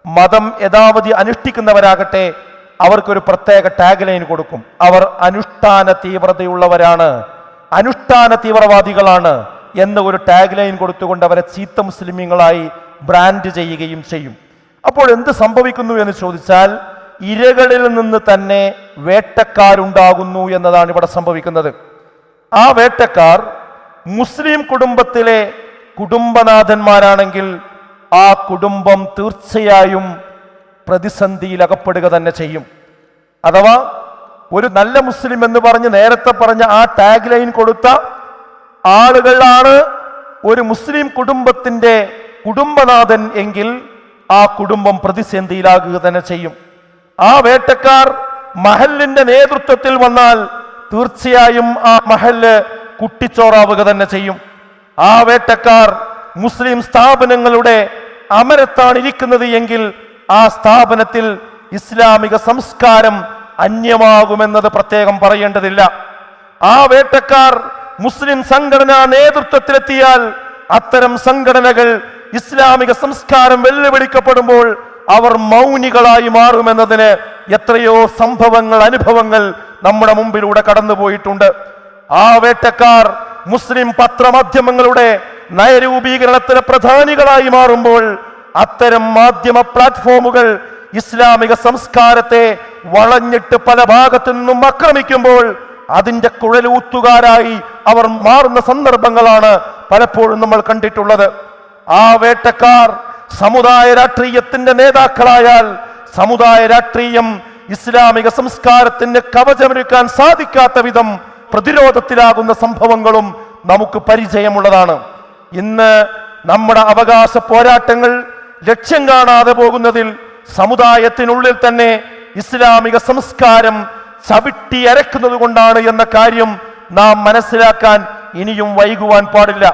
മതം യഥാവധി അനുഷ്ഠിക്കുന്നവരാകട്ടെ അവർക്കൊരു പ്രത്യേക ടാഗ് ലൈൻ കൊടുക്കും. അവർ അനുഷ്ഠാന തീവ്രതയുള്ളവരാണ്, അനുഷ്ഠാന തീവ്രവാദികളാണ് എന്ന ഒരു ടാഗ് ലൈൻ കൊടുത്തുകൊണ്ട് അവരെ ചീത്ത മുസ്ലിമീങ്ങളായി ബ്രാൻഡ് ചെയ്യുകയും ചെയ്യും. അപ്പോൾ എന്ത് സംഭവിക്കുന്നു എന്ന് ചോദിച്ചാൽ, ഇരകളിൽ നിന്ന് തന്നെ വേട്ടക്കാരുണ്ടാകുന്നു എന്നതാണ് ഇവിടെ സംഭവിക്കുന്നത്. ആ വേട്ടക്കാർ മുസ്ലിം കുടുംബത്തിലെ കുടുംബനാഥന്മാരാണെങ്കിൽ ആ കുടുംബം തീർച്ചയായും പ്രതിസന്ധിയിൽ അകപ്പെടുക തന്നെ ചെയ്യും. അഥവാ ഒരു നല്ല മുസ്ലിം എന്ന് പറഞ്ഞ് നേരത്തെ പറഞ്ഞ ആ ടാഗ് ലൈൻ കൊടുത്ത ആളുകളാണ് ഒരു മുസ്ലിം കുടുംബത്തിന്റെ കുടുംബനാഥൻ എങ്കിൽ ആ കുടുംബം പ്രതിസന്ധിയിലാകുക തന്നെ ചെയ്യും. ആ വേട്ടക്കാർ മഹലിന്റെ നേതൃത്വത്തിൽ വന്നാൽ തീർച്ചയായും ആ മഹല് കുട്ടിച്ചോറാവുക തന്നെ ചെയ്യും. ആ വേട്ടക്കാർ മുസ്ലിം സ്ഥാപനങ്ങളുടെ അമരത്താണ് ഇരിക്കുന്നത് എങ്കിൽ ആ സ്ഥാപനത്തിൽ ഇസ്ലാമിക സംസ്കാരം അന്യമാകുമെന്നത് പ്രത്യേകം പറയേണ്ടതില്ല. ആ വേട്ടക്കാർ മുസ്ലിം സംഘടനാ നേതൃത്വത്തിലെത്തിയാൽ അത്തരം സംഘടനകൾ ഇസ്ലാമിക സംസ്കാരം വെല്ലുവിളിക്കപ്പെടുമ്പോൾ അവർ മൗനികളായി മാറുമെന്നതിന് എത്രയോ സംഭവങ്ങൾ, അനുഭവങ്ങൾ നമ്മുടെ മുമ്പിലൂടെ കടന്നുപോയിട്ടുണ്ട്. ആ വേട്ടക്കാർ മുസ്ലിം പത്രമാധ്യമങ്ങളുടെ നയരൂപീകരണത്തിന് പ്രധാനികളായി മാറുമ്പോൾ അത്തരം മാധ്യമ പ്ലാറ്റ്ഫോമുകൾ ഇസ്ലാമിക സംസ്കാരത്തെ വളഞ്ഞിട്ട് പല ഭാഗത്തു നിന്നും ആക്രമിക്കുമ്പോൾ അതിൻ്റെ കുഴലൂത്തുകാരായി അവർ മാറുന്ന സന്ദർഭങ്ങളാണ് പലപ്പോഴും നമ്മൾ കണ്ടിട്ടുള്ളത്. ആ വേട്ടക്കാർ സമുദായ രാഷ്ട്രീയത്തിന്റെ നേതാക്കളായാൽ സമുദായ രാഷ്ട്രീയം ഇസ്ലാമിക സംസ്കാരത്തിന് കവചമൊരുക്കാൻ സാധിക്കാത്ത വിധം പ്രതിരോധത്തിലാകുന്ന സംഭവങ്ങളും നമുക്ക് പരിചയമുള്ളതാണ്. ഇന്ന് നമ്മുടെ അവകാശ പോരാട്ടങ്ങൾ ലക്ഷ്യം കാണാതെ പോകുന്നതിൽ സമുദായത്തിനുള്ളിൽ തന്നെ ഇസ്ലാമിക സംസ്കാരം ചവിട്ടി അരക്കുന്നത് കൊണ്ടാണ് എന്ന കാര്യം നാം മനസ്സിലാക്കാൻ ഇനിയും വൈകുവാൻ പാടില്ല.